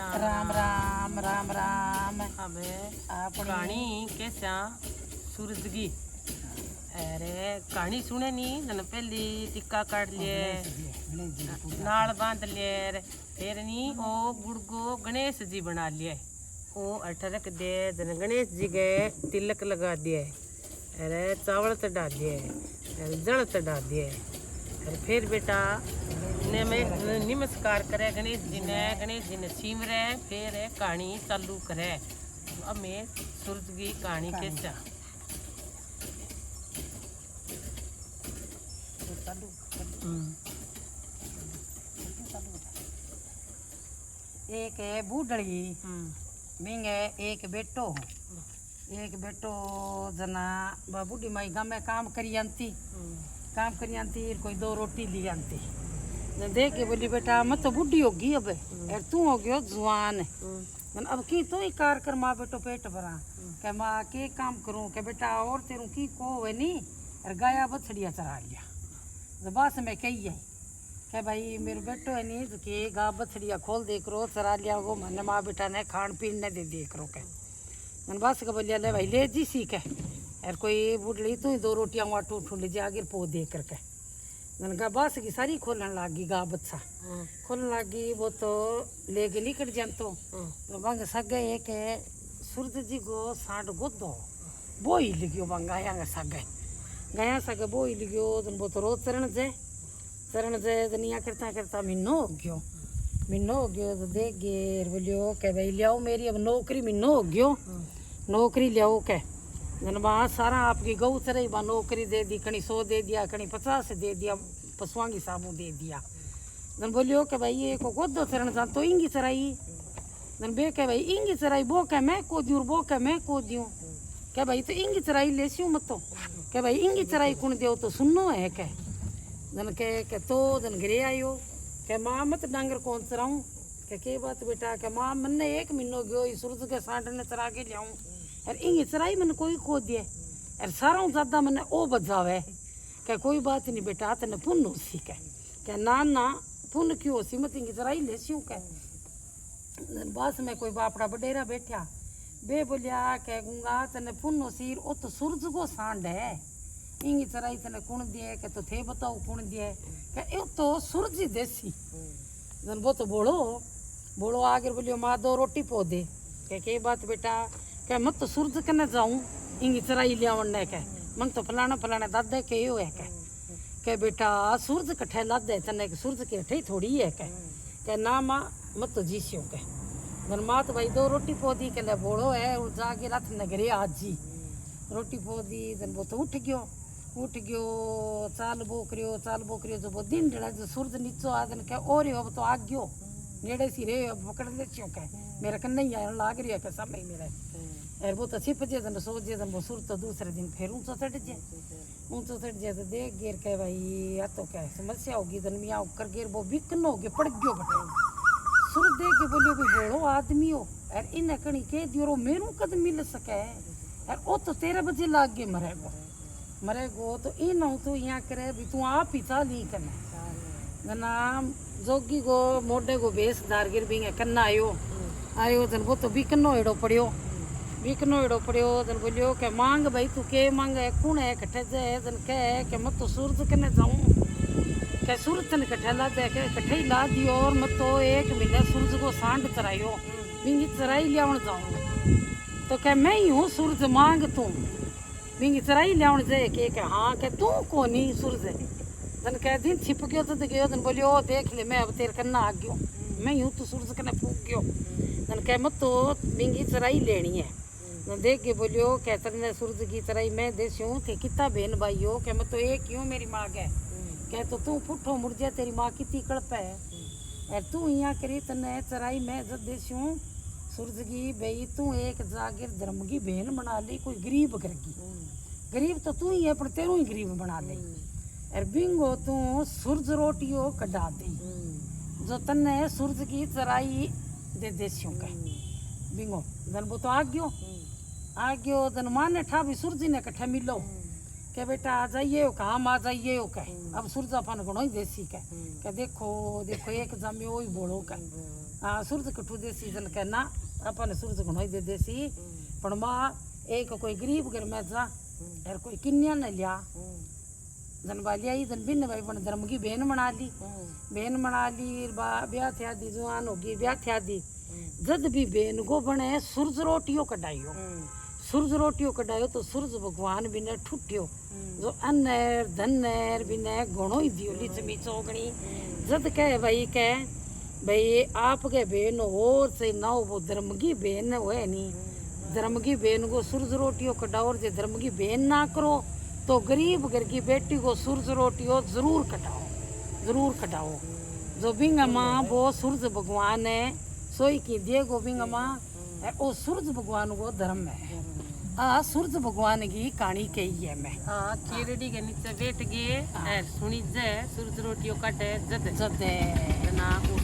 राम राम राम राम। अबे कहानी कैसा सूरज की। अरे कहानी सुने नी जन पहली टिक्का काट लिए नाल बांध लिए फिर नी ओ गुड़गो गणेश जी बना लिए ओ अठरक दे जन गणेश जी गए तिलक लगा दिए। अरे चावल चढ़ा दिए जल चढ़ा दिए। अरे फिर बेटा ने मैं नमस्कार करे गणेश जी ने सिमरे फिर कहानी चालू करे। अब मैं सूरज की कहानी कैसा एक है बूढ़ी बिंगे एक बेटो जना बूढ़ी माई गाँव में काम करी आती कोई दो रोटी ली आती देख के बोली बेटा मैं तो बूढ़ी होगी अब यार तू हो गयो जवान अब की तो ही कार कर माँ बेटो पेट भरा क्या माँ के काम करूँ क्या बेटा और तेरू की को है नी और गाया बछड़िया चरा लिया तो बस में कही है क्या भाई मेरे बेटो है नी तो के गा बछड़िया खोल देख रो चरा लिया वो मैंने माँ बेटा ने खान पीन ने दे देख रो के बस का बोलिया ले भाई ले जी सीख है यार कोई बुढ़ली तो ही दो रोटियाँ वाटू उठू ले जा आगे पो दे करके गा बस की सारी खोलन लाग गई गा बच्चा खोलन लाग गई वो तो ले के निकल जान तो बंग सगे एक सूरज जी को सांड गोदो वो ही लिखियो बंग गाया सगे वो ही लिखियो वो तो रोज चरण जे दुनिया करता करता मिनो हो गयो तो देख गेर बोलियो के भाई लियाओ मेरी अब नौकरी मिनो हो गयो नौकरी लियाओ के जन वहाँ सारा आपकी गऊ चराई वहाँ नौकरी दे दी कहीं 100 दे दिया कहीं 50 दे दिया पशुआंगी साबू दे दिया जन बोलियो के भाई ये को गोदो चरण जा तो इंगी चराई जन बे के भाई इंगी चराई वो के मैं को दूँ वो के मैं को दूँ क्या भाई तो इंगी चराई ले सी मत तो क्या भाई इंगी चराई कौन दो तो सुनो है के जन के तो जन घरे आयो के माँ मत डांगर कौन चराऊँ के बात बेटा के माँ मन ने 1 महीनो गयो सूरज के सांड ने चरा के लियाऊँ यार इंगी चराई मैंने कोई खो दिए यार सारा ज्यादा मैंने ओ बजावे क्या कोई बात नहीं बेटा तेने पुण्य हो सी क्या ना पुण्य क्यों हो सी मत इंगी चराई ले सी क्या बस में कोई बापड़ा बडेरा बैठा बे बोलिया क्या गुंगा तेने पुण्य हो सी ओ तो सूरज को सांड है इंगी चराई तेने कौन दिए क्या तो थे बताओ कौन दिए क्या ये तो सूरज ही देसी जन वो तो बोलो आगे बोलियो माँ 2 रोटी पो दे क्या बात बेटा क्या मत तो सूरज कने जाऊं इंगी चराई लिया ने के मन तो फलाना दादे के यो है के बेटा सूरज कठे लादे तने के सूरज के अठे थोड़ी है के ना माँ मत तो जीसियो के जन माँ तो भाई 2 रोटी पो दी के ले बोलो है और जाके रात नगरे आज जी रोटी पो दी जन वो तो उठ गयो चाल बोकरियो जो वो दिन डड़ा जो सूरज नीचो आदन के और अब तो आ गयो नेड़े सी रे पकड़ ले क्यों के मेरे कन्ने ही आने लाग रही है के समय मेरे यार वो तो छिप जे जन सो जे जन वो सूरज तो दूसरे दिन फिर ऊंचो चढ़ जे तो देख गिर के भाई या तो क्या समस्या होगी जन मियाँ कर गिर वो बिकन हो गए पड़ गयो बटे सूरज देख के बोलियो कोई बोलो आदमी हो यार इन कणी के दियो मेरू कद मिल सके यार वो तो 13 बजे लाग गए मरेगो तो इन तो यहाँ करे भी तू आप ही चाली करना नाम जोगी को मोटे को बेस दारगिर भी कन्ना आयो जन वो तो बिकनो एड़ो पड़ियो जन बोलियो के मांग भाई तू के मांग है कौन है कट्ठे जे जन के मत तो सूरज कने जाऊं के सूरज तन कट्ठे ला दे के कट्ठे ही ला दियो और मत तो 1 महीने सूरज को सांड चरायो बिंगी चराई लियावन जाऊं तो क्या मैं ही हूँ सूरज मांग तू बिंगी चराई लियावन जे के हाँ के तू कोनी सूरज जन कह दिन छिप गयो तो गयो जन बोलियो देख ले मैं अब तेरे कन्ना आ गयो मैं यूँ तो सूरज कने फूक गयो जन कह मत तो बिंगी चराई लेनी है जन देख के बोलियो कह तेने सूरज की चराई मैं देसूँ थे कितना बहन भाई हो क्या मैं तो एक क्यों मेरी माँ कह तो तू पुट्ठो मुड़ जा तेरी माँ कितनी कड़प है यार तू यहाँ करी तने चराई मैं जब देसूँ सूरज की भाई तू एक जागिर धर्म की बहन बना ली कोई गरीब करगी गरीब तो तू ही है पर तेरू ही गरीब बना ले और बिंगो तू सूरज रोटियो कढ़ा दे जो तन्ने सूरज की चराई दे देसियों का बिंगो जन वो तो आ गयो जन माने ठा भी सूरज ने कट्ठे मिलो के बेटा आ जाइए हो काम आ जाइए हो कह अब सूरज अपन घणो ही देसी कह के देखो देखो एक जमे वही बोलो कह हाँ सूरज कठू देसी जन कह ना अपन सूरज घणो ही दे देसी पण माँ एक कोई गरीब घर में जा यार कोई किन्या न लिया जन वालिया ही जन बिन भाई बन धर्म की बहन बना ली बहन बना ली ब्याह थया दी जवान होगी ब्याह थया दी जद भी बहन को बने सूरज रोटियों कटाइयो सूरज रोटियों कटायो तो सूरज भगवान बिने ठुट्यो जो अन्नर धन्नर बिने घणो ही दियो लिचमी चौगणी जद कहे भाई आपके बहन और से ना वो धर्म की बहन है नी धर्म की बहन को सूरज रोटियों कटाओ और जो धर्म की बहन ना करो तो गरीब घर की बेटी को सूरज रोटियों जरूर कटाओ जो बिंगा माँ वो सूरज भगवान है सोई की दे गो बिंगा माँ वो सूरज भगवान को धर्म है सूरज भगवान की कहानी कही है मैं हाँ खीरड़ी के नीचे बैठ गए सुनी जे सूरज रोटियों काटे जद जद ना वो